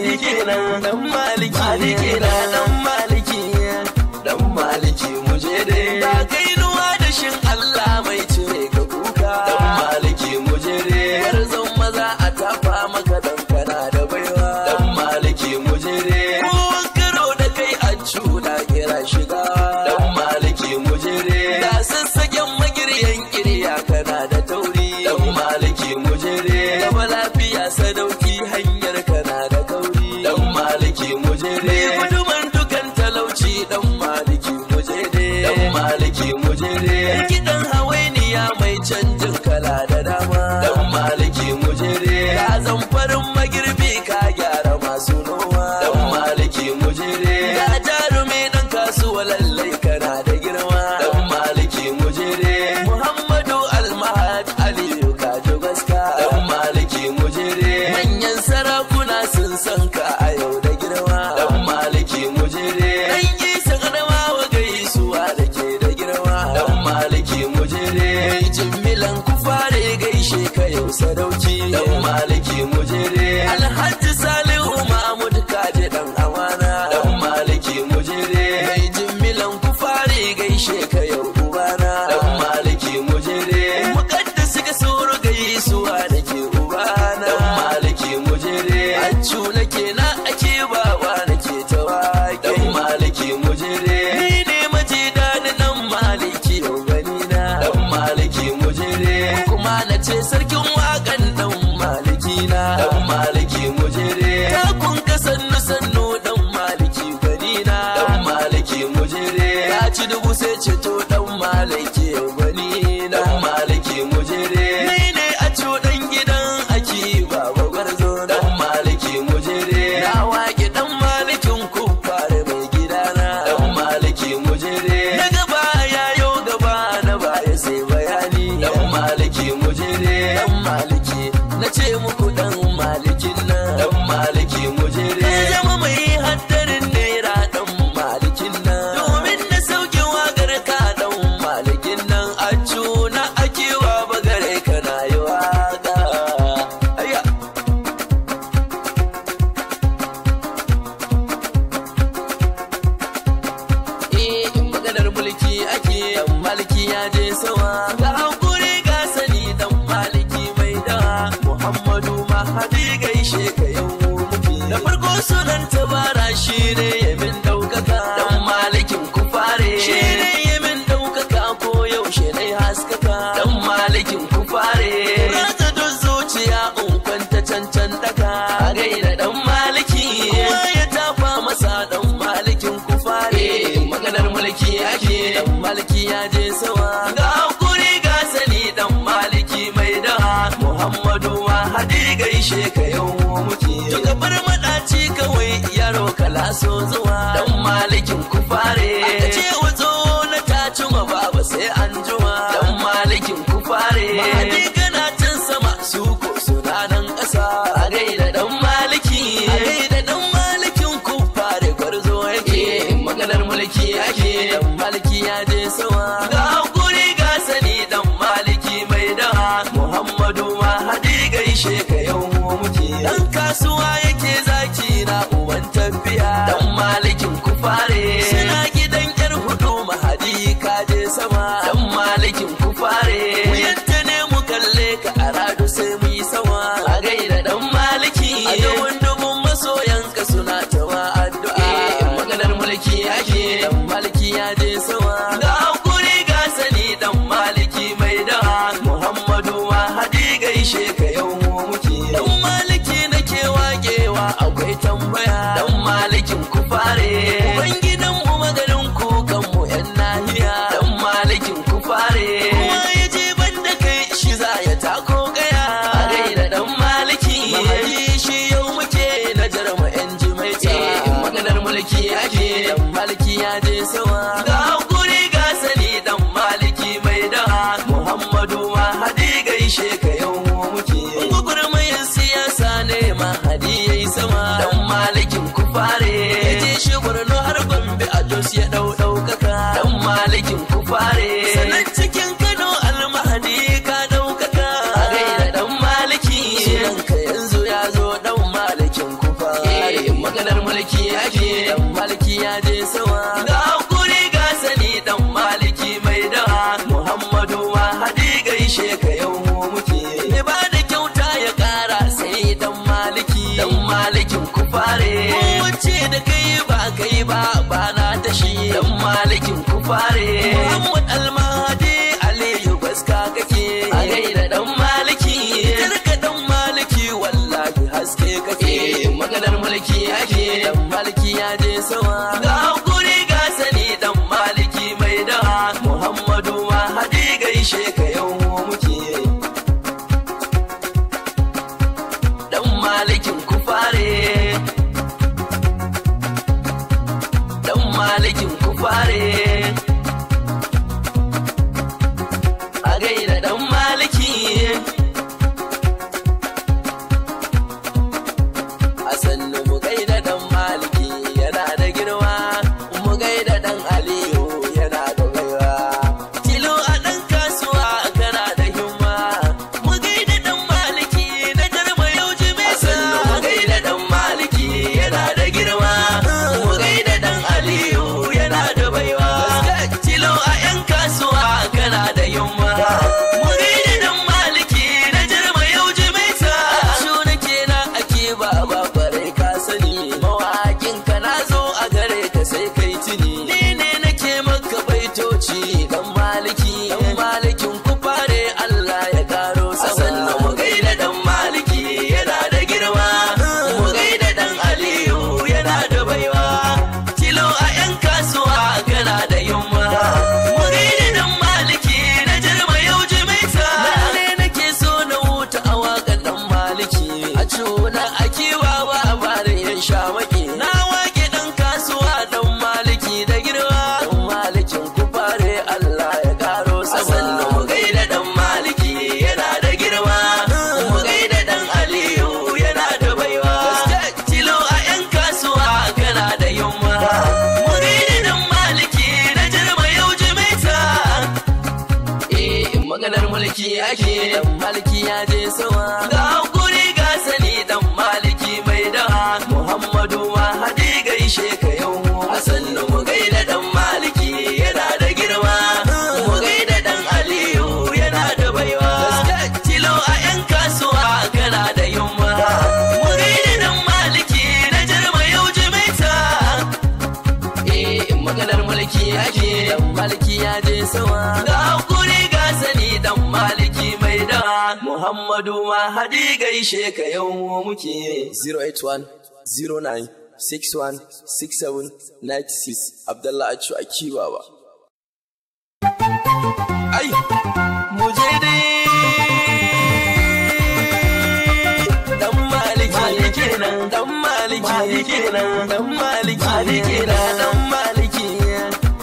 maliki nan dan maliki na dan maliki dan maliki muje dai da kainuwa da shin Allah mai cire ka kuka dan maliki muje dai garzon maza a tafa maka dan kana da baiwa dan maliki muje dai kowan karo da kai a cuna kira shiga dan maliki muje dai da sassaken magiryan kirya kana da tauri dan maliki muje dai da lafiya sadauki hanyar kana da kauri dan maliki muje dai guduman dukan talauci dan maliki muje dai dan maliki muje dai kidan hawainiya mai canjin kala da dama dan maliki muje dai ka zamfarin magirbi ka gyara masu noma dan maliki muje dai ka jarumi dan kasuwa lallai kana da girma dan maliki muje dai Muhammadu Almahad Aliyu ka ji gaska dan maliki muje dai manyan sarakuna sun san ka a yau da girma dan maliki muje dai dan isa kadama wa gaisuwa da ke da girma dan maliki muje dai jimmilan ku fare gaishe ka yau sadauki dan maliki muje dai Alhaji Salihu Mahmud kaje dan amana dan maliki muje dai jimmilan ku fare gaishe ka yau ubana dan maliki muje dai muqaddas ga suru gaisuwa da ke ubana dan maliki muje dai accu nake na ake bawa nake tawaki dan maliki muje dai ni ne maji dani dan maliki yau gani na dan maliki muje dai kuma nace sarkin wakan dan maliki na dan maliki muje dai ta kun ka sannu sannu dan maliki gani na dan maliki muje dai ka ci dubu sai ceto dan maliki yau gani na dan maliki muje dai ni ne a dan gidan aki baba gwarzo dan maliki muje dai na wake dan malikin ku fare mai gidana dan maliki muje dai na gaba yayo gaba na baya sai bayani dan maliki muje dai dan maliki nace muku dan malikin nan dan maliki muje dai zama mai haddarin naira dan malikin nan domin na sauke wagar ka dan malikin nan a cuna akewa bagare kana yi waka ayya in maganar mulki ake dan maliki ya je sama ga hankuri ga sani dan maliki mai da Muhammadu Mahadi gaishe ka yau muke da farko sunan tabara shi ne yamin daukaka dan malikin ku fare shi ne yamin daukaka ko yaushe ne haskaka dan malikin ku fare rata don zuciya in kwanta cancan daka gaida dan maliki kuma ya tafa masa dan malikin ku fare maganar mulki ake dan maliki ya je sama ga hakuri ga sani dan maliki mai da Muhammadu Mahadi gaishe ka yau muke to gabar madaci kawai yaro kala so zuwa dan malikin ku fare aka ce wazo na taci ma baba sai an juma dan malikin ku fare Mahadi kana tun sama su ko suna nan ƙasa a gaida dan maliki a gaida dan malikin ku fare gwarzo yake maganar mulki ake dan maliki ya je sama ga hakuri ga sani dan maliki mai da Muhammadu Mahadi gaishe ka yau muke dan kasuwa yake zaki na uban tafiya dan malikin ku fare suna gidan yar hudu Mahadi ka je sama dan malikin ku fare yanta ne mu kalle ka aradu sai mu yi sama a gaida dan maliki a yawan dubun masoyan ka suna tawa addu'a maganar mulki ake dan maliki ya je sama ga hakuri ga sani dan maliki mai da Muhammadu Mahadi gaishe ka yau muke dan maliki nake wagewa akwai tambaya dan malikin ku fare ubangidan mu maganin ku kan mu yan nahiya dan malikin ku fare kuma yaje banda kai shi za ya tako gaya a gaida dan maliki Mahadi shi yau muke na jarma yan jimaita maganar mulki ake dan maliki ya je sama ga hakuri ga sani dan maliki mai da Muhammadu Mahadi gaishe ka yau muke gugurmayin siyasa ne Mahadi yayi sama dan malikin ku fare yaje shi Borno har Gombe a Jos ya daukaka dan malikin ku fare sanan cikin Kano Almahadi ka daukaka a gaida dan maliki sunan ka yanzu ya zo dan malikin ku fare ya je sama. Ga hakuri ga sani dan maliki mai dawa. Muhammadu ma hadi gaishe ka yau muke. Ba da kyauta ya kara sai dan maliki. Dan malikin ku fare. Wace da kai ba bana da shi. Dan malikin ku fare. Muhammad Almahdi Aliyu Baska kake. A gaida dan maliki. Tarka dan maliki wallahi haske kake. Maganar mulki ake. Dan maliki ya je sama. Ga hakuri ga sani dan maliki mai dawa. Muhammadu ma hadi gaishe ka yau muke. Dan malikin ku fare. Dan malikin ku fare. A gaida dan maliki. A sannu mu gaida dan maliki yana da girma. Mu gaida dan Aliyu yana da baiwa. Tilo a dan kasuwa kana da himma. Mu gaida dan maliki na jarma yau jimisa. Mu gaida dan maliki yana da girma. Mu gaida dan Aliyu yana da baiwa. Tilo a yan kasuwa kana da himma. Mu gaida dan maliki na jarma yau jimisa. Shu nake na ake baba bare ka sani. Mawaƙin ka na zo a gare ka sai kai tuni. Ni ne nake maka baitoci dan maliki. Dan malikin ku fare Allah ya karo sama. Sannan mu gaida dan maliki yana da girma. Mu gaida dan Aliyu yana da baiwa. Tilo a yan kasuwa kana da yamma. Mu gaida dan maliki na jarma yau jimaita. Ne nake so na huta a waƙan dan maliki. A cuna a kiwawa a barin yan shamaki. Na wake dan kasuwa dan maliki da girma. Dan malikin ku fare Allah ya karo sama. Sannan mu gaida dan maliki yana da girma. Mu gaida dan Aliyu yana da baiwa. Tilo a yan kasuwa kana da yamma. Mu gaida dan maliki na jarma yau jimaita. Maganar mulki ake. Dan maliki ya je sama. Ga hakuri ga sani dan maliki mai dawa. Muhammadu ma hadi gaishe ka yau. A sannu mu gaida dan maliki yana da girma. Mu gaida dan Aliyu yana da baiwa. Tilo a yan kasuwa kana da yamma. Mu gaida dan maliki na jarma yau jimaita. Maganar mulki ake. Dan maliki ya je sama. Ga hakuri ga sani dan maliki mai dawa. Muhammadu ma hadi gaishe ka yau muke. 081 09 61 67 96 Abdullah Achu Akiwawa. Ai mu je dai dan maliki kenan. Dan maliki kenan. Dan maliki kenan. Dan maliki.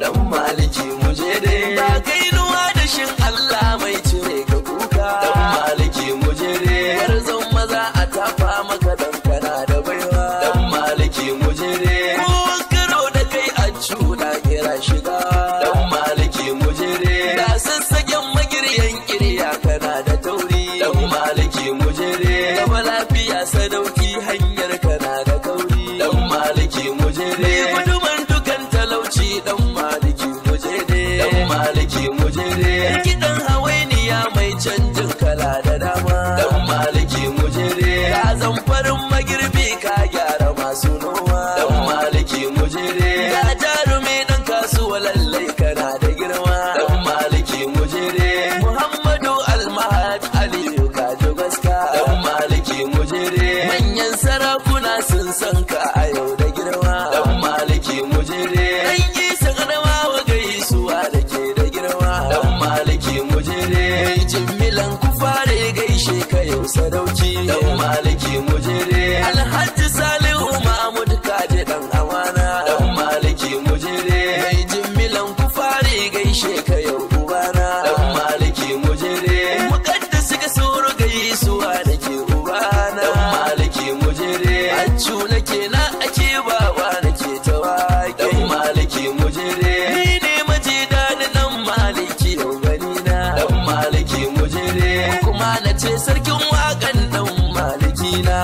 Dan maliki mu je dai. Ba kai nuwa da shin Allah mai cire ka kuka. Dan maliki mu je dai. Garzon maza a tafa maka dan kana da baiwa. Dan maliki mu je dai. Kowan karo da kai a cuna kira shiga. Dan maliki mu je dai. Da sassagen magiryan kirya kana da tauri. Dan maliki mu je dai. Gaba lafiya sadauki hanyar kana da kauri. Dan maliki mu je dai. Guduman dukan talauci dan maliki mu je dai. Dan maliki mu je dai. Kidan hawainiya mai canjin kala da dama. Dan maliki mu je dai. Ka zan farin magirbi ka gyara masu noma. Dan maliki mu je dai. Ka jarumi dan kasuwa lallai kana da girma. Dan maliki mu je dai. Muhammadu Almahdi Aliyu ka ji gaska. Dan maliki mu je dai. Manyan sarakuna sun san ka a yau da girma. Dan maliki mu je dai. Dan isa kadama wa gaisuwa da ke da girma. Dan maliki mu je dai. Jimmilan ku fare gaishe ka yau sadauki. Dan maliki mu je dai. Alhaji Salihu Mahmud Kaje dan amana. Dan maliki mu je dai. Jimmilan ku fare gaishe ka yau ubana. Dan maliki mu je dai. Mukaddas ga soro gaisuwa da ke ubana. Dan maliki mu je dai. Accu nake na ake baba nake tawaƙi. Dan maliki mu je dai. Ni ne maji dani dan maliki yau gani na. Dan maliki mu je dai. Kuma na ce sarkin waƙan dan maliki na.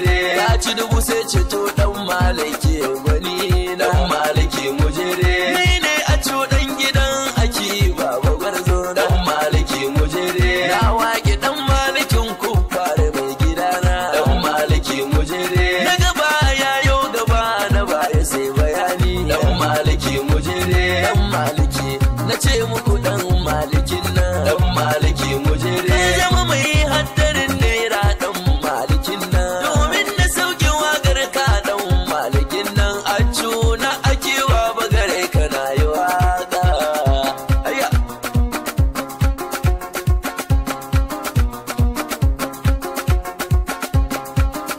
mujere ya ci dubu sai ceto dan maliki gwani dan maliki mujere ni ne a dan gidan aki baba gwarzo dan maliki mujere na wake dan malikin kufare mai gidana dan maliki mujere na gaba ya yo gaba na baya sai bayani dan maliki mujere dan maliki na ce muku dan malikin nan dan maliki mujere zama mai haddarin naira dan malikin nan domin na sauke wagar ka dan malikin nan a cuna akewa bagare kana yi waka ayya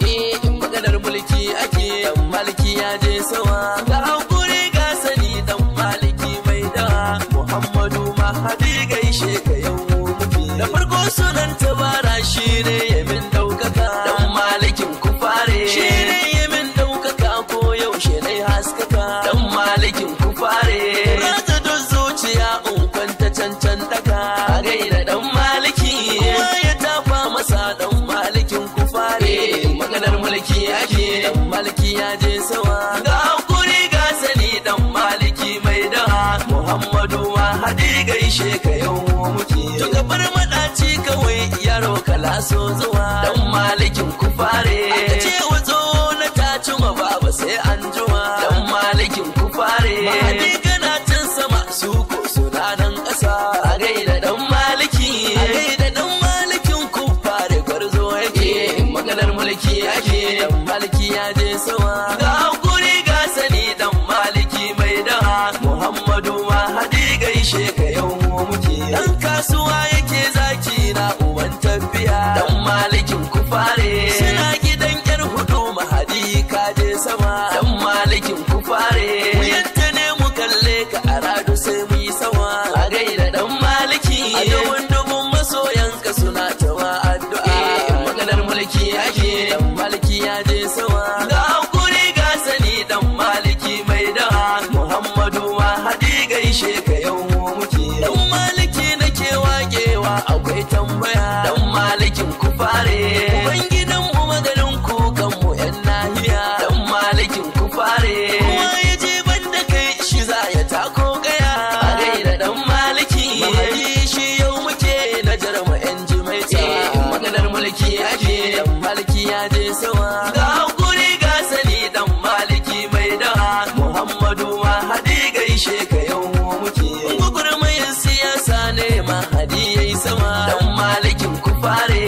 in maganar mulki ake dan maliki ya je sama ga hankuri ga sani dan maliki mai dawa Muhammadu Mahadi gaishe ka yau muke da farko sunan tabara shi ne yamin daukaka dan malikin kufare shi ne yamin daukaka ko yaushe ne haskaka dan malikin kufare rata don zuciya in kwanta cancan daka a gaida dan maliki kuma ya tafa masa dan malikin kufare maganar mulki ake dan maliki ya je sawa ga hakuri ga sani dan maliki mai dawa Muhammadu Mahadi gaishe ka yau muke to gabar madaci kawai yaro kala so zuwa dan malikin kufare aka ce wazo na taci ma baba sai an juma dan malikin kufare Mahadi kana can sama su ko suna nan ƙasa a gaida dan maliki a gaida dan malikin kufare gwarzo yake maganar mulki ake dan maliki ya je sawa ga hakuri ga sani dan maliki mai dawa Muhammadu Mahadi gaishe ka yau muke dan kasuwa yake zaki na uban tafiya dan malikin kufare suna gidan yar hudu Mahadi ka je sama dan malikin kufare yanta ne mu kalle ka arado sai mu yi sama a gaida dan maliki a dubun dubun masoyanka suna tawa addu'a maganar mulki ake dan maliki ya je sama ga hakuri ga sani dan maliki mai dawa Muhammadu Mahadi gaishe ka yau muke dan maliki nake wagewa akwai tambaya dan malikin kufare ubangidan mu maganin kukan mu yan nahiya dan malikin kufare kuma ya je banda kai shi za ya tako gaya a gaida dan maliki Mahadi shi yau muke na jarma yan jimaita maganar mulki ake dan maliki ya je sawa ga hakuri ga sani dan maliki mai dawa Muhammadu Mahadi gaishe ka yau muke gugurmayin siyasa ne Mahadi yayi sama dan malikin kufare